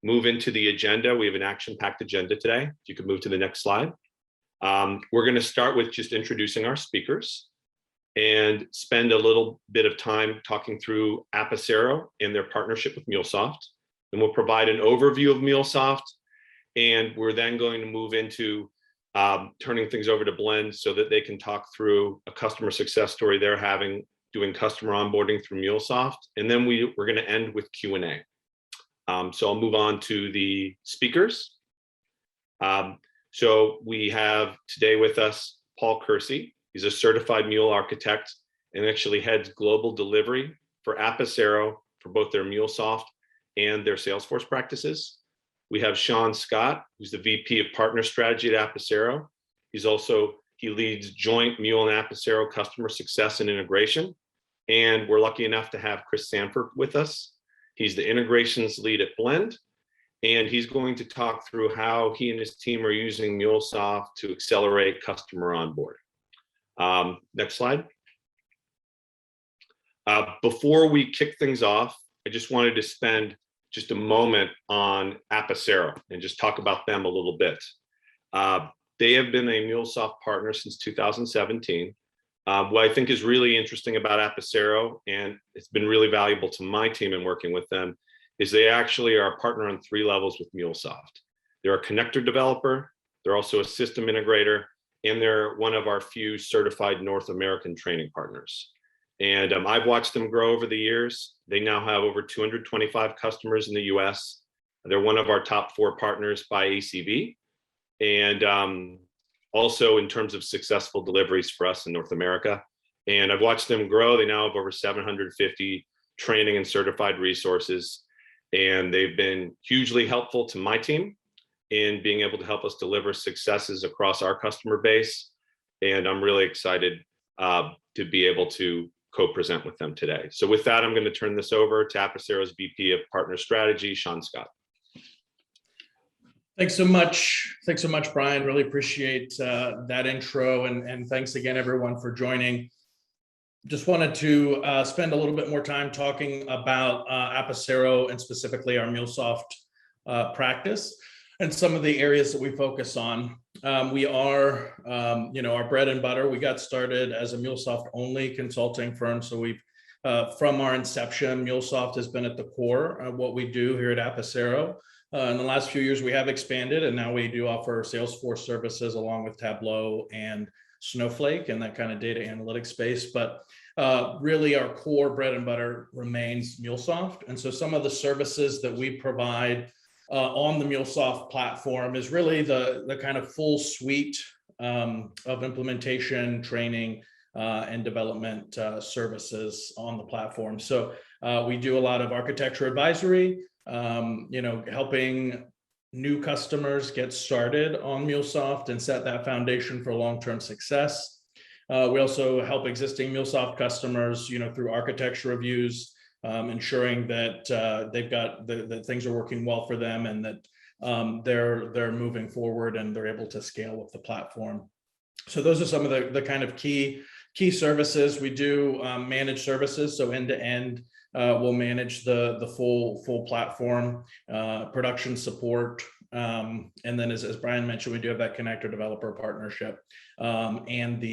move into the agenda. We have an action-packed agenda today. If you could move to the next slide. We're going to start with just introducing our speakers and spend a little bit of time talking through Apisero and their partnership with MuleSoft. And we'll provide an overview of MuleSoft. And we're then going to move into turning things over to Blend so that they can talk through a customer success story they're having doing customer onboarding through MuleSoft. And then we're going to end with Q&A. So I'll move on to the speakers. So we have today with us Paul Kersey. He's a certified Mule architect and actually heads global delivery for Apisero for both their MuleSoft and their Salesforce practices. We have Sean Scott, who's the VP of Partner Strategy at Apisero. He leads joint Mule and Apisero customer success and integration. And we're lucky enough to have Chris Sanford with us. He's the integrations lead at Blend. And he's going to talk through how he and his team are using MuleSoft to accelerate customer onboarding. Next slide. Before we kick things off, I just wanted to spend just a moment on Apisero and just talk about them a little bit. They have been a MuleSoft partner since 2017. What I think is really interesting about Apisero, and it's been really valuable to my team in working with them, is they actually are a partner on 3 levels with MuleSoft. They're a connector developer, they're also a system integrator, and they're one of our few certified North American training partners. And I've watched them grow over the years. They now have over 225 customers in the US. They're one of our top 4 partners by ACV. And also in terms of successful deliveries for us in North America. And I've watched them grow. They now have over 750 training and certified resources. And they've been hugely helpful to my team in being able to help us deliver successes across our customer base. And I'm really excited to be able to co-present with them today. So with that, I'm going to turn this over to Apisero's VP of Partner Strategy, Sean Scott. Thanks so much. Thanks so much, Brian. Really appreciate that intro. And thanks again, everyone, for joining. Just wanted to spend a little bit more time talking about Apisero and specifically our MuleSoft practice and some of the areas that we focus on. We are, our bread and butter. We got started as a MuleSoft only consulting firm. So we've, from our inception, MuleSoft has been at the core of what we do here at Apisero. In the last few years, we have expanded, and now we do offer Salesforce services along with Tableau and Snowflake and that kind of data analytics space. But really our core bread and butter remains MuleSoft. And so some of the services that we provide on the MuleSoft platform is really the kind of full suite of implementation, training, and development services on the platform. So we do a lot of architecture advisory, helping new customers get started on MuleSoft and set that foundation for long-term success. We also help existing MuleSoft customers, through architecture reviews, ensuring that they've got that things are working well for them and that they're moving forward and they're able to scale with the platform. So those are some of the kind of key services. We do managed services, so end to end. We'll manage the full platform, production support, and then as Brian mentioned, we do have that connector developer partnership, and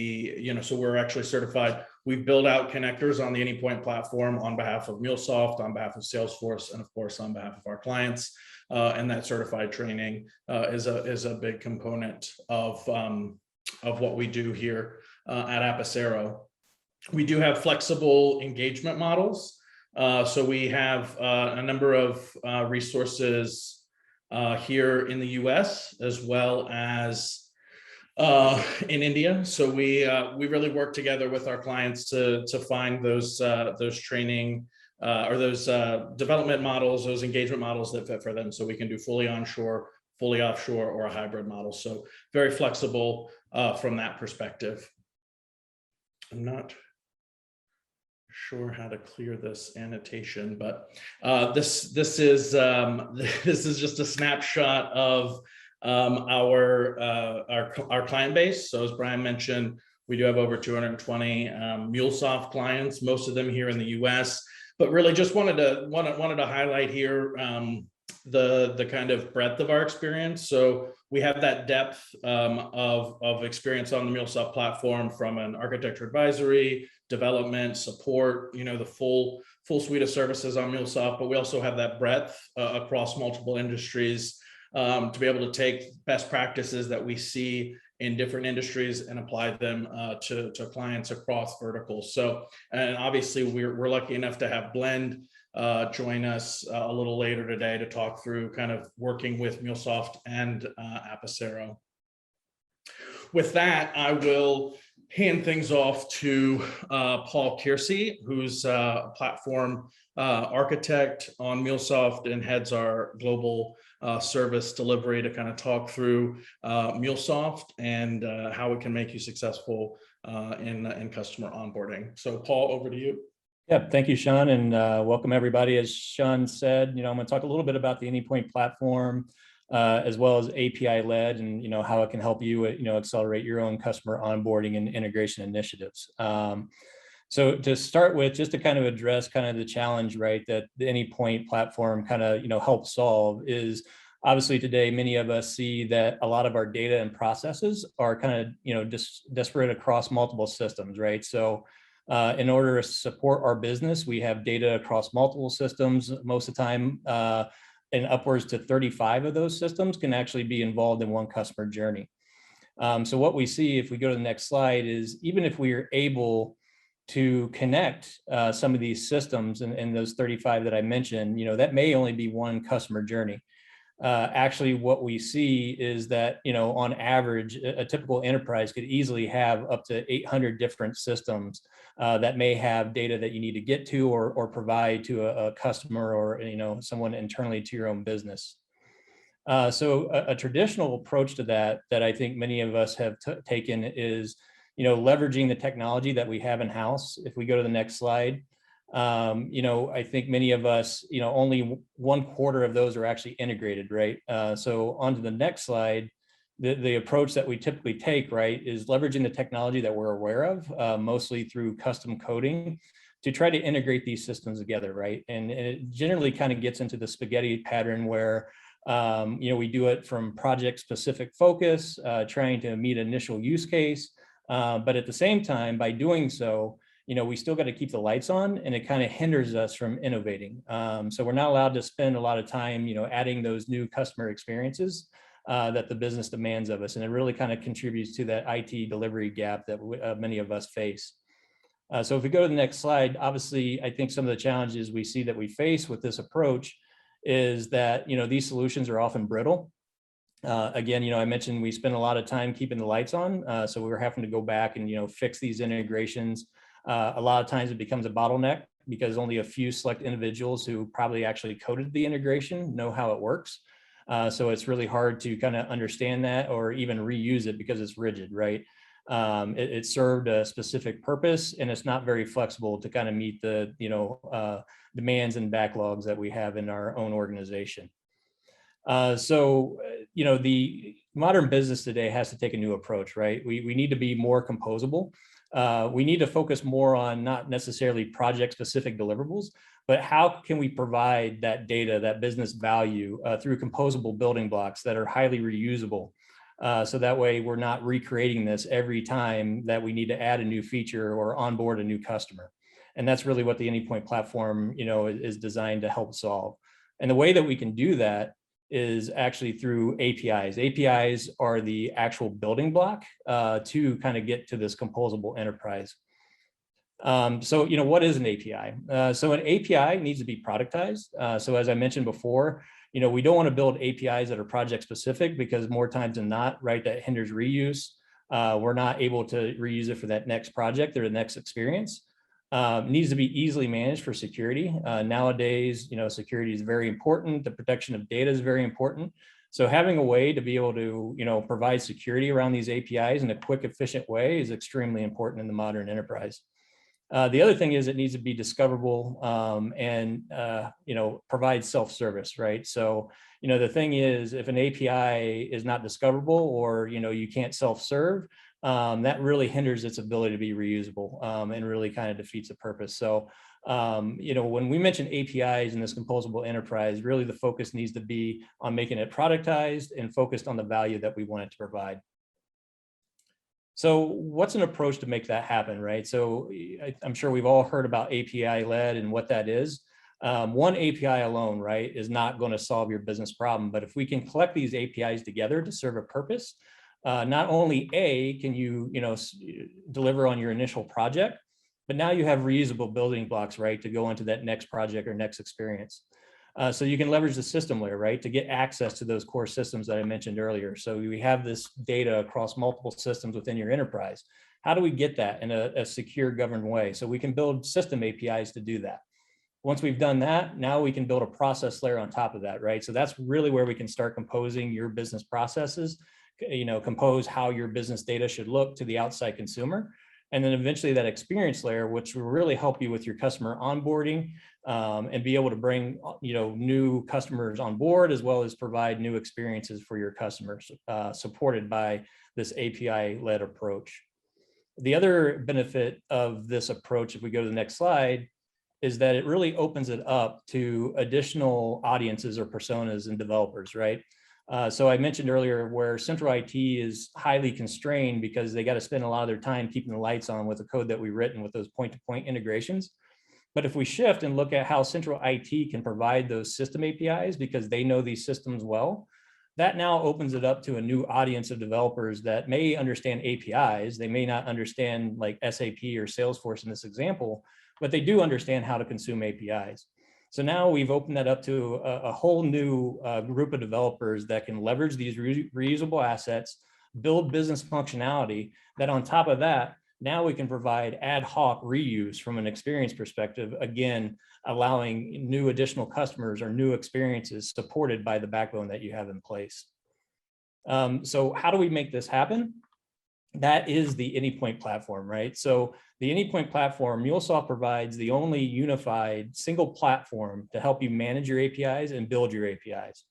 so we're actually certified. We build out connectors on the Anypoint platform on behalf of MuleSoft, on behalf of Salesforce, and of course on behalf of our clients. And that certified training is a big component of what we do here at Apisero. We do have flexible engagement models. So we have a number of resources here in the US as well as in India. So we really work together with our clients to find those training or those development models, those engagement models that fit for them. So we can do fully onshore, fully offshore, or a hybrid model. So very flexible from that perspective. I'm not sure how to clear this annotation, but this is just a snapshot of our client base. So as Brian mentioned, we do have over 220 MuleSoft clients, most of them here in the US. But really, just wanted to highlight here the kind of breadth of our experience. So we have that depth of experience on the MuleSoft platform, from an architecture advisory, development, support, the full suite of services on MuleSoft. But we also have that breadth across multiple industries, to be able to take best practices that we see in different industries and apply them to clients across verticals. So, and obviously we're lucky enough to have Blend join us a little later today to talk through kind of working with MuleSoft and Apisero. With that, I will hand things off to Paul Kiersey, who's a platform architect on MuleSoft and heads our global service delivery, to kind of talk through MuleSoft and how it can make you successful in customer onboarding. So Paul, over to you. Yeah, thank you, Sean, and welcome everybody. As Sean said, I'm going to talk a little bit about the Anypoint platform, as well as API led, and how it can help you accelerate your own customer onboarding and integration initiatives. So to start with, just to kind of address kind of the challenge, right, that the Anypoint platform kind of helps solve, is obviously today many of us see that a lot of our data and processes are kind of disparate across multiple systems, right? So in order to support our business, we have data across multiple systems. Most of the time, and upwards to 35 of those systems can actually be involved in one customer journey. So what we see, if we go to the next slide, is even if we are able to connect some of these systems and those 35 that I mentioned, that may only be one customer journey. Actually, what we see is that, on average, a typical enterprise could easily have up to 800 different systems that may have data that you need to get to or provide to a customer or, someone internally to your own business. So a traditional approach to that I think many of us have taken is, leveraging the technology that we have in-house. If we go to the next slide, I think many of us, only 1/4 of those are actually integrated, right? So on to the next slide, the approach that we typically take, right, is leveraging the technology that we're aware of, mostly through custom coding, to try to integrate these systems together, right? And it generally kind of gets into the spaghetti pattern where, we do it from project specific focus, trying to meet initial use case. But at the same time, by doing so, we still got to keep the lights on, and it kind of hinders us from innovating. So we're not allowed to spend a lot of time, adding those new customer experiences that the business demands of us. And it really kind of contributes to that IT delivery gap that many of us face. So if we go to the next slide, obviously, I think some of the challenges we see that we face with this approach is that, these solutions are often brittle. Again, I mentioned we spend a lot of time keeping the lights on. So we were having to go back and, fix these integrations. A lot of times it becomes a bottleneck because only a few select individuals who probably actually coded the integration know how it works. So it's really hard to kind of understand that or even reuse it because it's rigid, right? It served a specific purpose, and it's not very flexible to kind of meet the, demands and backlogs that we have in our own organization. So, the modern business today has to take a new approach, right? We need to be more composable. We need to focus more on not necessarily project specific deliverables, but how can we provide that data, that business value through composable building blocks that are highly reusable. So that way we're not recreating this every time that we need to add a new feature or onboard a new customer. And that's really what the Anypoint platform, is designed to help solve. And the way that we can do that is actually through APIs. APIs are the actual building block to kind of get to this composable enterprise. So, what is an API? So an API needs to be productized. So as I mentioned before, we don't want to build APIs that are project specific because more times than not, right, that hinders reuse. We're not able to reuse it for that next project or the next experience. Needs to be easily managed for security. Nowadays, security is very important. The protection of data is very important. So having a way to be able to, provide security around these APIs in a quick, efficient way is extremely important in the modern enterprise. The other thing is it needs to be discoverable and, provide self-service, right? So, the thing is, if an API is not discoverable or, you can't self-serve, that really hinders its ability to be reusable, and really kind of defeats the purpose. So, when we mention APIs in this composable enterprise, really the focus needs to be on making it productized and focused on the value that we want it to provide. So what's an approach to make that happen, right? So I'm sure we've all heard about API-led and what that is. One API alone, right, is not going to solve your business problem. But if we can collect these APIs together to serve a purpose, not only can you, deliver on your initial project, but now you have reusable building blocks, right, to go into that next project or next experience. So you can leverage the system layer, right, to get access to those core systems that I mentioned earlier. So we have this data across multiple systems within your enterprise. How do we get that in a secure, governed way? So we can build system APIs to do that. Once we've done that, now we can build a process layer on top of that, right? So that's really where we can start composing your business processes, compose how your business data should look to the outside consumer. And then eventually that experience layer, which will really help you with your customer onboarding, and be able to bring, new customers on board, as well as provide new experiences for your customers, supported by this API-led approach. The other benefit of this approach, if we go to the next slide, is that it really opens it up to additional audiences or personas and developers, right? So I mentioned earlier where central IT is highly constrained because they got to spend a lot of their time keeping the lights on with the code that we've written with those point-to-point integrations. But if we shift and look at how central IT can provide those system APIs because they know these systems well, that now opens it up to a new audience of developers that may understand APIs. They may not understand like SAP or Salesforce in this example, but they do understand how to consume APIs. So now we've opened that up to a whole new group of developers that can leverage these reusable assets, build business functionality that on top of that, now we can provide ad hoc reuse from an experience perspective, again, allowing new additional customers or new experiences supported by the backbone that you have in place. So how do we make this happen? That is the Anypoint platform, right? So the Anypoint platform, MuleSoft provides the only unified single platform to help you manage your APIs and build your APIs.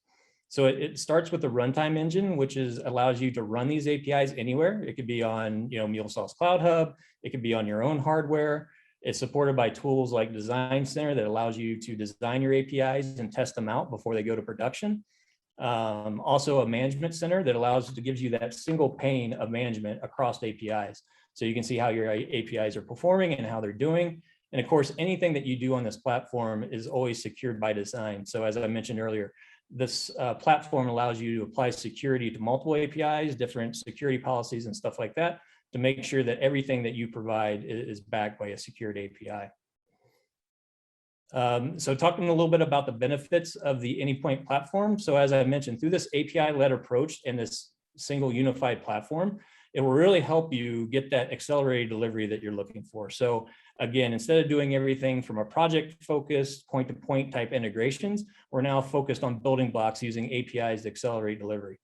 So it starts with the runtime engine, which allows you to run these APIs anywhere. It could be on MuleSoft's Cloud Hub. It could be on your own hardware. It's supported by tools like Design Center that allows you to design your APIs and test them out before they go to production. Also a management center that gives you that single pane of management across APIs. So you can see how your APIs are performing and how they're doing. And of course, anything that you do on this platform is always secured by design. So as I mentioned earlier, this platform allows you to apply security to multiple APIs, different security policies and stuff like that, to make sure that everything that you provide is backed by a secured API. So talking a little bit about the benefits of the Anypoint platform. So as I mentioned, through this API-led approach and this single unified platform, it will really help you get that accelerated delivery that you're looking for. So again, instead of doing everything from a project-focused point-to-point type integrations, we're now focused on building blocks using APIs to accelerate delivery.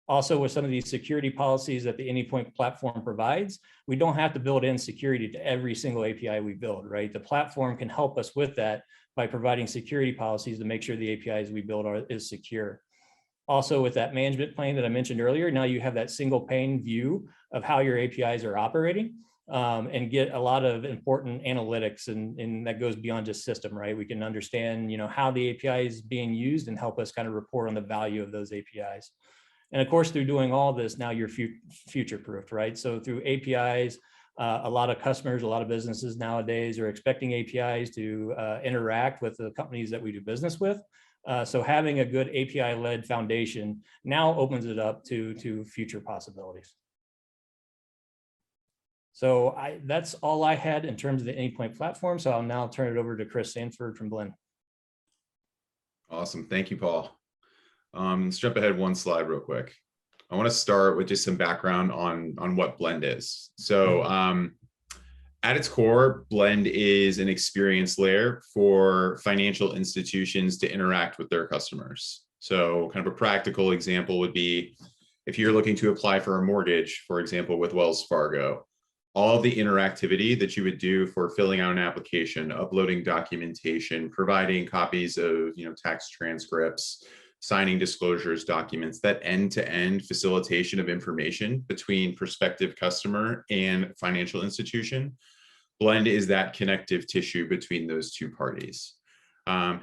Also, with some of these security policies that the Anypoint platform provides, we don't have to build in security to every single API we build, right? The platform can help us with that by providing security policies to make sure the APIs we build is secure. Also, with that management plane that I mentioned earlier, now you have that single pane view of how your APIs are operating, and get a lot of important analytics, and that goes beyond just system, right? We can understand, how the API is being used and help us kind of report on the value of those APIs. And of course, through doing all this, now you're future-proofed, right? So through APIs, a lot of customers, a lot of businesses nowadays are expecting APIs to interact with the companies that we do business with. So having a good API-led foundation now opens it up to future possibilities. So that's all I had in terms of the Anypoint platform. So I'll now turn it over to Chris Sanford from Blend. Awesome. Thank you, Paul. Let's jump ahead one slide real quick. I want to start with just some background on what Blend is. So at its core, Blend is an experience layer for financial institutions to interact with their customers. So kind of a practical example would be if you're looking to apply for a mortgage, for example, with Wells Fargo, all of the interactivity that you would do for filling out an application, uploading documentation, providing copies of tax transcripts, signing disclosures documents, that end-to-end facilitation of information between prospective customer and financial institution. Blend is that connective tissue between those two parties.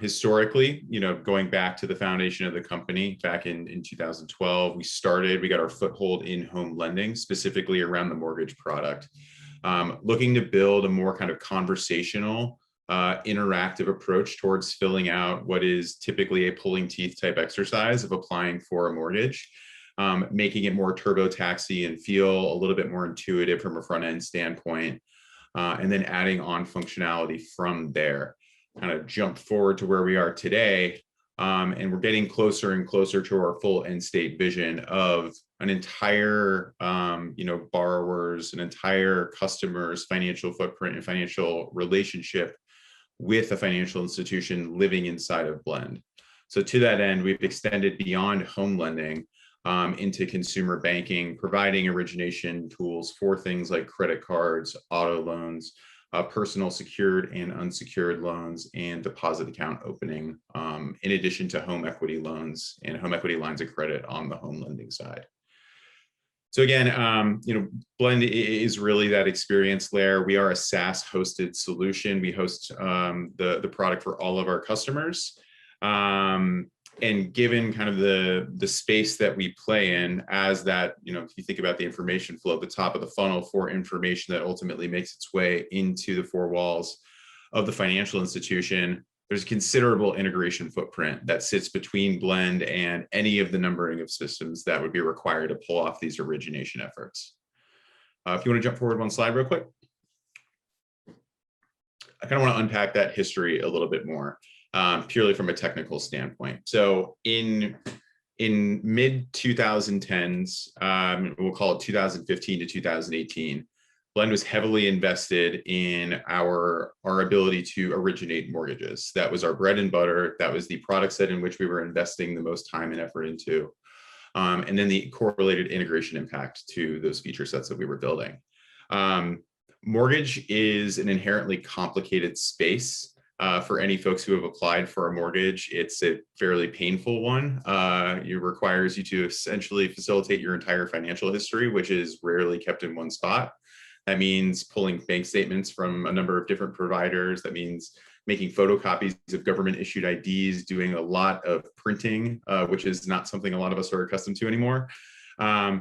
Historically, going back to the foundation of the company back in 2012, we got our foothold in home lending, specifically around the mortgage product, looking to build a more kind of conversational, interactive approach towards filling out what is typically a pulling teeth type exercise of applying for a mortgage, making it more TurboTaxi and feel a little bit more intuitive from a front end standpoint, and then adding on functionality from there. Kind of jump forward to where we are today, and we're getting closer and closer to our full end state vision of an entire, borrowers, an entire customer's financial footprint and financial relationship with a financial institution living inside of Blend. So to that end, we've extended beyond home lending into consumer banking, providing origination tools for things like credit cards, auto loans, personal secured and unsecured loans, and deposit account opening, in addition to home equity loans and home equity lines of credit on the home lending side. So again, Blend is really that experience layer. We are a SaaS hosted solution. We host the product for all of our customers. And given kind of the space that we play in as that, if you think about the information flow at the top of the funnel for information that ultimately makes its way into the four walls of the financial institution, there's considerable integration footprint that sits between Blend and any of the numbering of systems that would be required to pull off these origination efforts. If you want to jump forward one slide real quick. I kind of want to unpack that history a little bit more. Purely from a technical standpoint. So in mid 2010s, we'll call it 2015 to 2018, Blend was heavily invested in our ability to originate mortgages. That was our bread and butter. That was the product set in which we were investing the most time and effort into. And then the correlated integration impact to those feature sets that we were building. Mortgage is an inherently complicated space. For any folks who have applied for a mortgage, it's a fairly painful one. It requires you to essentially facilitate your entire financial history, which is rarely kept in one spot. That means pulling bank statements from a number of different providers. That means making photocopies of government issued IDs, doing a lot of printing, which is not something a lot of us are accustomed to anymore.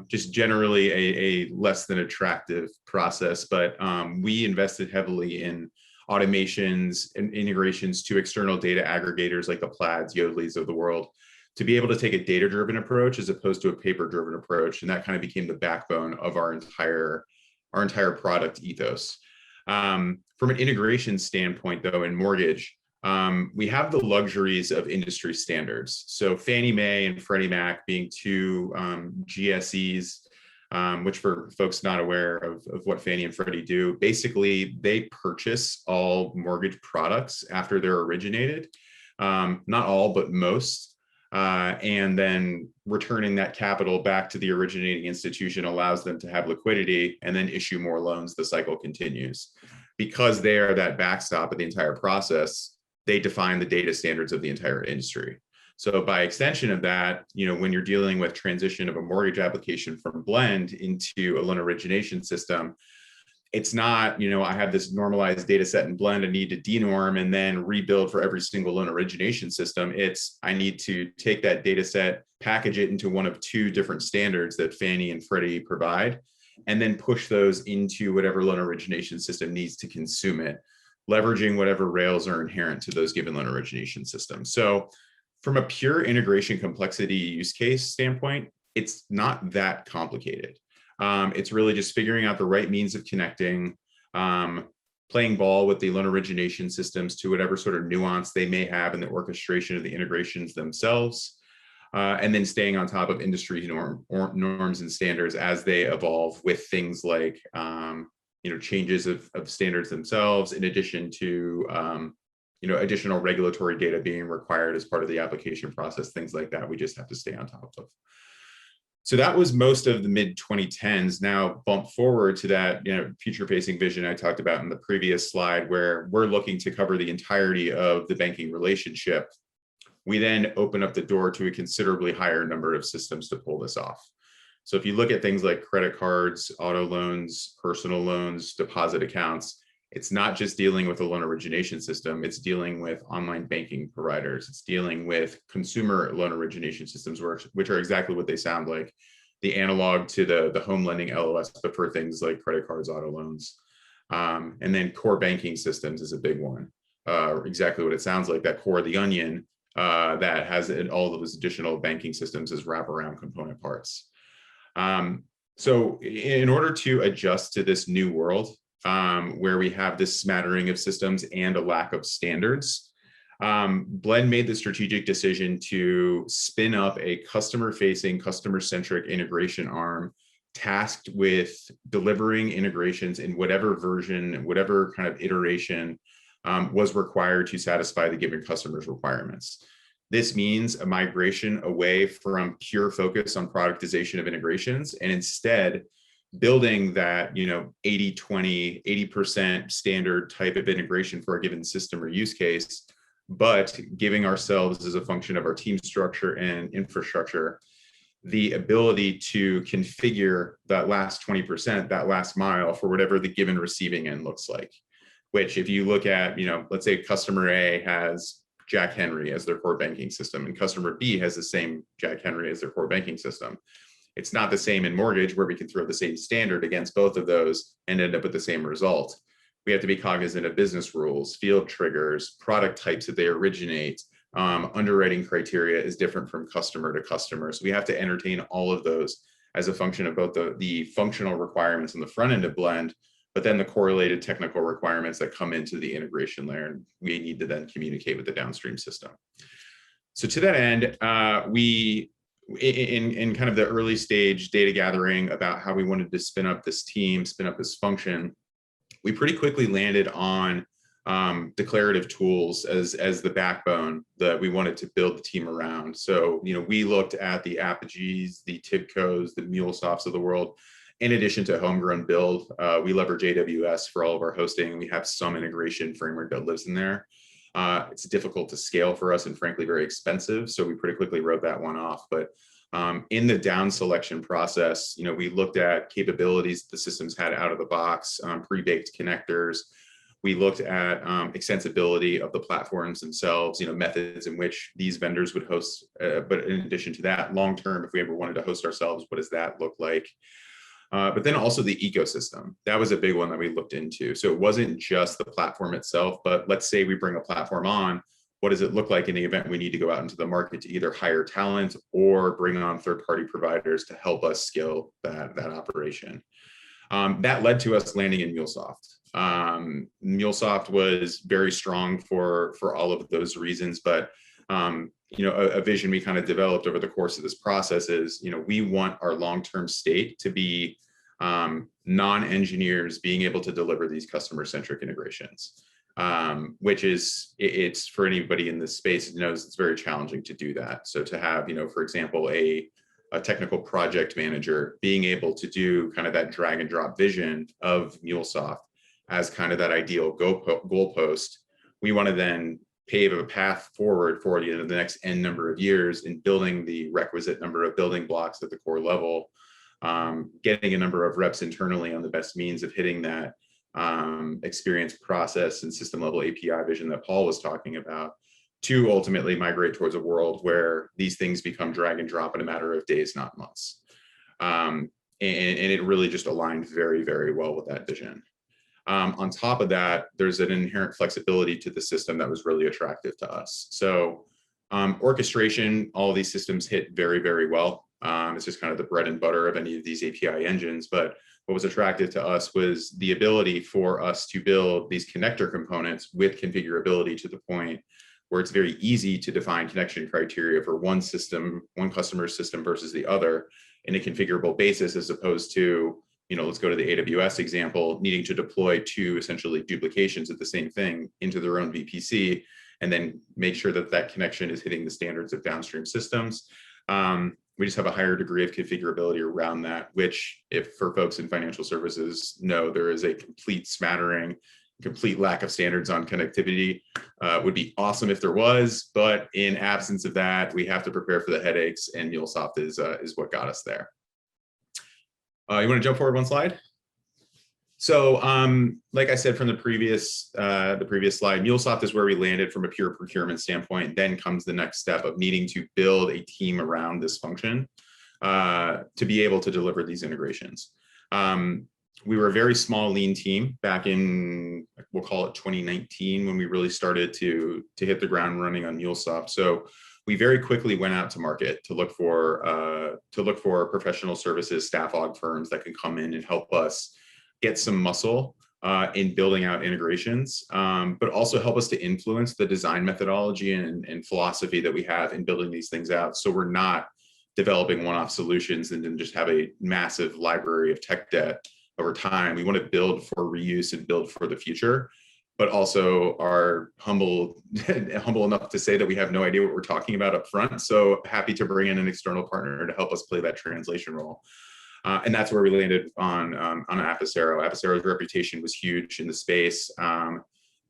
Just generally a less than attractive process, but we invested heavily in automations and integrations to external data aggregators like the Plaids, Yodleys of the world, to be able to take a data-driven approach as opposed to a paper-driven approach. And that kind of became the backbone of our entire product ethos. From an integration standpoint, though, in mortgage, we have the luxuries of industry standards. So Fannie Mae and Freddie Mac being two GSEs, which for folks not aware of what Fannie and Freddie do, basically they purchase all mortgage products after they're originated, not all, but most, and then returning that capital back to the originating institution allows them to have liquidity and then issue more loans. The cycle continues. Because they are that backstop of the entire process, they define the data standards of the entire industry. So by extension of that, when you're dealing with transition of a mortgage application from Blend into a loan origination system, it's not, I have this normalized data set in Blend, I need to denorm and then rebuild for every single loan origination system. It's, I need to take that data set, package it into one of two different standards that Fannie and Freddie provide, and then push those into whatever loan origination system needs to consume it, leveraging whatever rails are inherent to those given loan origination systems. So from a pure integration complexity use case standpoint, it's not that complicated. It's really just figuring out the right means of connecting, playing ball with the loan origination systems to whatever sort of nuance they may have in the orchestration of the integrations themselves, and then staying on top of industry norms and standards as they evolve with things like changes of standards themselves, in addition to additional regulatory data being required as part of the application process, things like that. We just have to stay on top of. So that was most of the mid 2010s. Now bump forward to that future facing vision I talked about in the previous slide, where we're looking to cover the entirety of the banking relationship we then open up the door to a considerably higher number of systems to pull this off. So if you look at things like credit cards, auto loans, personal loans, deposit accounts, it's not just dealing with a loan origination system, it's dealing with online banking providers. It's dealing with consumer loan origination systems, which are exactly what they sound like, the analog to the home lending LOS, but for things like credit cards, auto loans. And then core banking systems is a big one. Exactly what it sounds like, that core of the onion that has all of those additional banking systems as wraparound component parts. So in order to adjust to this new world, where we have this smattering of systems and a lack of standards, Blend made the strategic decision to spin up a customer-facing, customer-centric integration arm tasked with delivering integrations in whatever version, whatever kind of iteration was required to satisfy the given customer's requirements. This means a migration away from pure focus on productization of integrations and instead building that 80-20, 80% standard type of integration for a given system or use case, but giving ourselves, as a function of our team structure and infrastructure, the ability to configure that last 20%, that last mile, for whatever the given receiving end looks like. Which, if you look at, let's say customer A has Jack Henry as their core banking system, and customer B has the same Jack Henry as their core banking system. It's not the same in mortgage, where we can throw the same standard against both of those and end up with the same result. We have to be cognizant of business rules, field triggers, product types that they originate. Underwriting criteria is different from customer to customer. So we have to entertain all of those as a function of both the functional requirements on the front end of Blend, but then the correlated technical requirements that come into the integration layer, and we need to then communicate with the downstream system. So to that end, we, in kind of the early stage data gathering about how we wanted to spin up this team, spin up this function, we pretty quickly landed on declarative tools as the backbone that we wanted to build the team around. So, we looked at the Apigees, the Tibcos, the MuleSofts of the world. In addition to homegrown build, we leverage AWS for all of our hosting. We have some integration framework that lives in there. It's difficult to scale for us and frankly very expensive. So we pretty quickly wrote that one off. But in the down selection process, we looked at capabilities the systems had out of the box, pre-baked connectors. We looked at extensibility of the platforms themselves, methods in which these vendors would host. But in addition to that, long-term, if we ever wanted to host ourselves, what does that look like? But then also the ecosystem. That was a big one that we looked into. So it wasn't just the platform itself, but let's say we bring a platform on, what does it look like in the event we need to go out into the market to either hire talent or bring on third-party providers to help us scale that operation? That led to us landing in MuleSoft. MuleSoft was very strong for all of those reasons, but a vision we kind of developed over the course of this process is, we want our long-term state to be non-engineers being able to deliver these customer-centric integrations, which it's for anybody in this space knows it's very challenging to do that. So to have, for example, a technical project manager being able to do kind of that drag and drop vision of MuleSoft as kind of that ideal goalpost, we want to then pave a path forward for the next N number of years in building the requisite number of building blocks at the core level, getting a number of reps internally on the best means of hitting that experience, process, and system level API vision that Paul was talking about, to ultimately migrate towards a world where these things become drag and drop in a matter of days, not months. And it really just aligned very, very well with that vision. On top of that, there's an inherent flexibility to the system that was really attractive to us. So orchestration, all of these systems hit very, very well. It's just kind of the bread and butter of any of these API engines. But what was attractive to us was the ability for us to build these connector components with configurability to the point where it's very easy to define connection criteria for one system, one customer's system versus the other in a configurable basis, as opposed to, let's go to the AWS example, needing to deploy two essentially duplications of the same thing into their own VPC, and then make sure that that connection is hitting the standards of downstream systems. We just have a higher degree of configurability around that, which, if for folks in financial services know, there is a complete smattering complete lack of standards on connectivity. Would be awesome if there was, but in absence of that, we have to prepare for the headaches, and MuleSoft is what got us there. You want to jump forward one slide? So, like I said from the previous slide, MuleSoft is where we landed from a pure procurement standpoint. Then comes the next step of needing to build a team around this function to be able to deliver these integrations. We were a very small, lean team back in, we'll call it 2019, when we really started to hit the ground running on MuleSoft. So we very quickly went out to market to look for professional services, staff aug firms that can come in and help us get some muscle in building out integrations, but also help us to influence the design methodology and philosophy that we have in building these things out. So we're not developing one-off solutions and then just have a massive library of tech debt over time. We want to build for reuse and build for the future, but also are humble enough to say that we have no idea what we're talking about up front. So happy to bring in an external partner to help us play that translation role. And that's where we landed on Apisero. Apisero's reputation was huge in the space.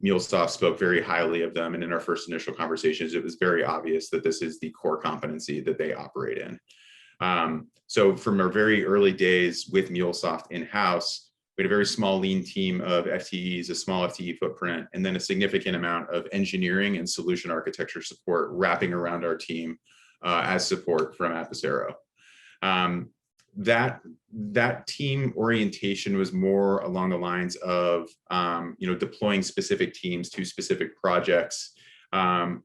MuleSoft spoke very highly of them. And in our first initial conversations, it was very obvious that this is the core competency that they operate in. So from our very early days with MuleSoft in-house, we had a very small, lean team of FTEs, a small FTE footprint, and then a significant amount of engineering and solution architecture support wrapping around our team as support from Apisero. That team orientation was more along the lines of deploying specific teams to specific projects.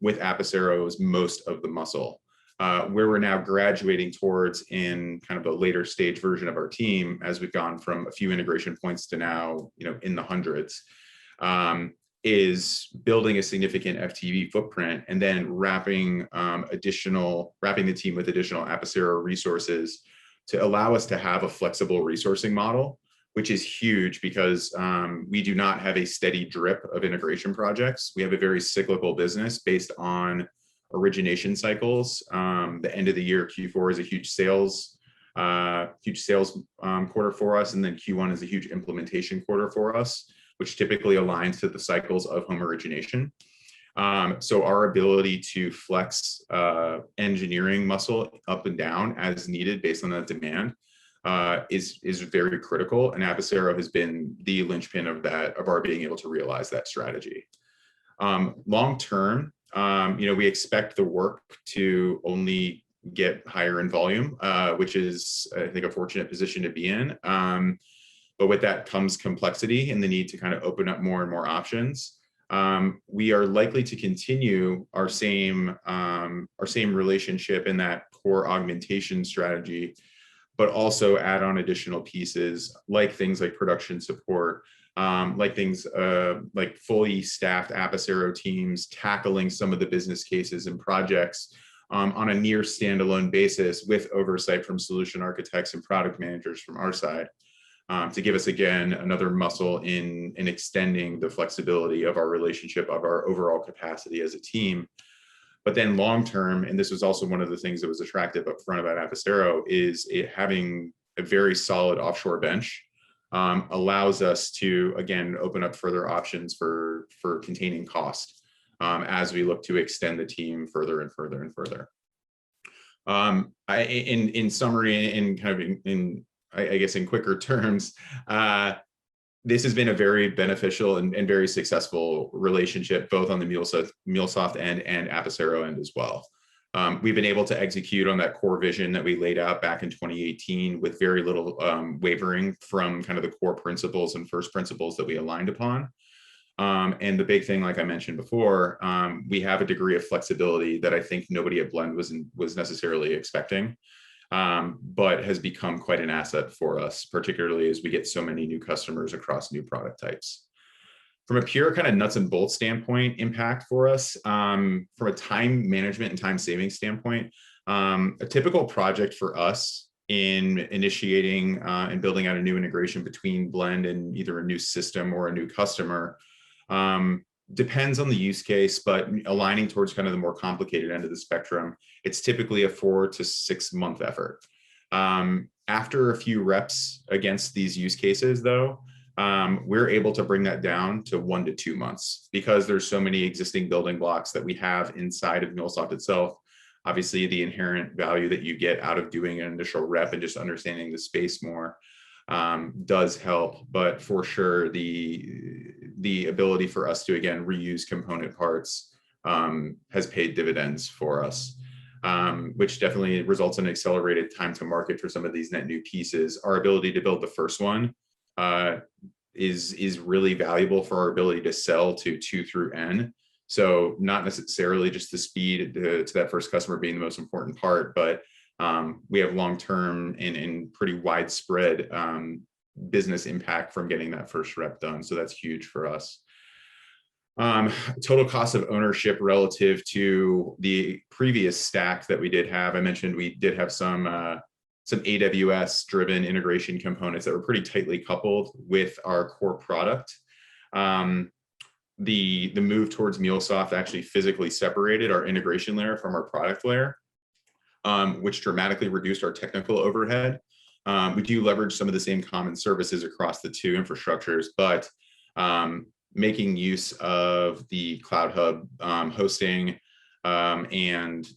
With Apisero is most of the muscle. Where we're now graduating towards in kind of a later stage version of our team, as we've gone from a few integration points to now, in the hundreds, is building a significant FTE footprint and then wrapping the team with additional Apisero resources to allow us to have a flexible resourcing model, which is huge because we do not have a steady drip of integration projects. We have a very cyclical business based on origination cycles. The end of the year, Q4 is a huge sales quarter for us, and then Q1 is a huge implementation quarter for us, which typically aligns to the cycles of home origination. So our ability to flex engineering muscle up and down as needed based on that demand is very critical, and Apisero has been the linchpin of our being able to realize that strategy. Long term, we expect the work to only get higher in volume, which is, I think, a fortunate position to be in. But with that comes complexity and the need to kind of open up more and more options. We are likely to continue our same relationship in that core augmentation strategy, but also add on additional pieces like things like production support, like things like fully staffed Apisero teams tackling some of the business cases and projects on a near standalone basis with oversight from solution architects and product managers from our side, to give us, again, another muscle in extending the flexibility of our relationship, of our overall capacity as a team. But then long term, and this was also one of the things that was attractive up front about Apisero, is it having a very solid offshore bench allows us to, again, open up further options for containing cost as we look to extend the team further and further and further. In summary, I guess in quicker terms, this has been a very beneficial and very successful relationship, both on the MuleSoft end and Apisero end as well. We've been able to execute on that core vision that we laid out back in 2018 with very little wavering from kind of the core principles and first principles that we aligned upon. And the big thing, like I mentioned before, we have a degree of flexibility that I think nobody at Blend was necessarily expecting. But has become quite an asset for us, particularly as we get so many new customers across new product types. From a pure kind of nuts and bolts standpoint, impact for us, from a time management and time saving standpoint, a typical project for us in initiating and building out a new integration between Blend and either a new system or a new customer depends on the use case, but aligning towards kind of the more complicated end of the spectrum, it's typically a 4 to 6 month effort. After a few reps against these use cases, though, we're able to bring that down to 1 to 2 months because there's so many existing building blocks that we have inside of MuleSoft itself. Obviously, the inherent value that you get out of doing an initial rep and just understanding the space more does help, but for sure the ability for us to again reuse component parts has paid dividends for us, which definitely results in accelerated time to market for some of these net new pieces. Our ability to build the first one is really valuable for our ability to sell to 2 through N. So not necessarily just the speed to that first customer being the most important part, but we have long-term and pretty widespread business impact from getting that first rep done. So that's huge for us. Total cost of ownership relative to the previous stack that we did have. I mentioned we did have some AWS driven integration components that were pretty tightly coupled with our core product. The move towards MuleSoft actually physically separated our integration layer from our product layer, which dramatically reduced our technical overhead. We do leverage some of the same common services across the 2 infrastructures, but making use of the Cloud Hub hosting and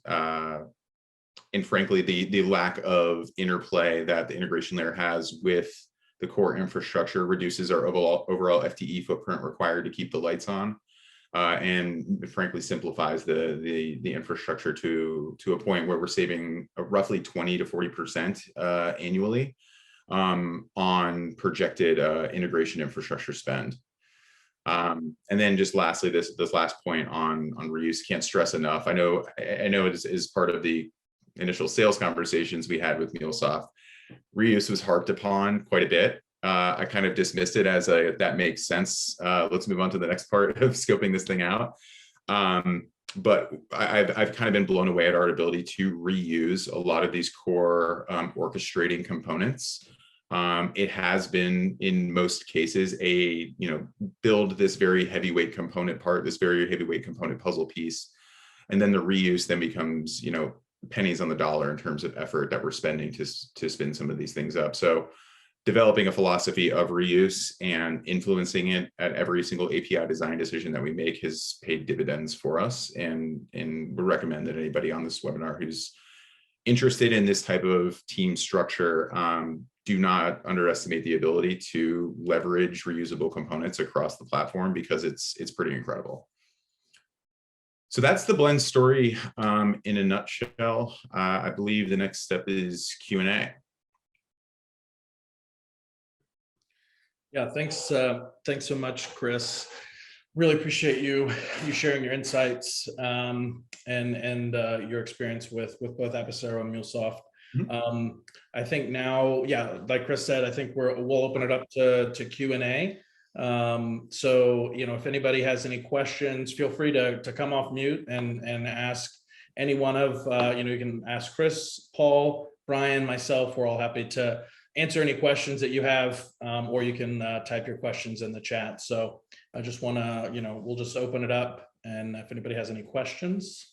frankly, the lack of interplay that the integration layer has with the core infrastructure reduces our overall FTE footprint required to keep the lights on, and frankly simplifies the infrastructure to a point where we're saving roughly 20 to 40% annually on projected integration infrastructure spend. And then just lastly, this last point on reuse, can't stress enough. I know it is part of the initial sales conversations we had with MuleSoft. Reuse was harped upon quite a bit. I kind of dismissed it as that makes sense. Let's move on to the next part of scoping this thing out. But I've kind of been blown away at our ability to reuse a lot of these core orchestrating components. It has been, in most cases, build this very heavyweight component part, this very heavyweight component puzzle piece, and then the reuse then becomes, pennies on the dollar in terms of effort that we're spending to spin some of these things up. So developing a philosophy of reuse and influencing it at every single API design decision that we make has paid dividends for us. And we recommend that anybody on this webinar who's interested in this type of team structure, do not underestimate the ability to leverage reusable components across the platform, because it's pretty incredible. So that's the Blend story in a nutshell. I believe the next step is Q&A. Yeah, thanks so much, Chris. Really appreciate you sharing your insights and your experience with both Apisero and MuleSoft. Mm-hmm. I think now, yeah, like Chris said, I think we'll open it up to Q&A. So, if anybody has any questions, feel free to come off mute and ask any one of, you can ask Chris, Paul, Brian, myself. We're all happy to answer any questions that you have, or you can type your questions in the chat. So I just want to, we'll just open it up, and if anybody has any questions.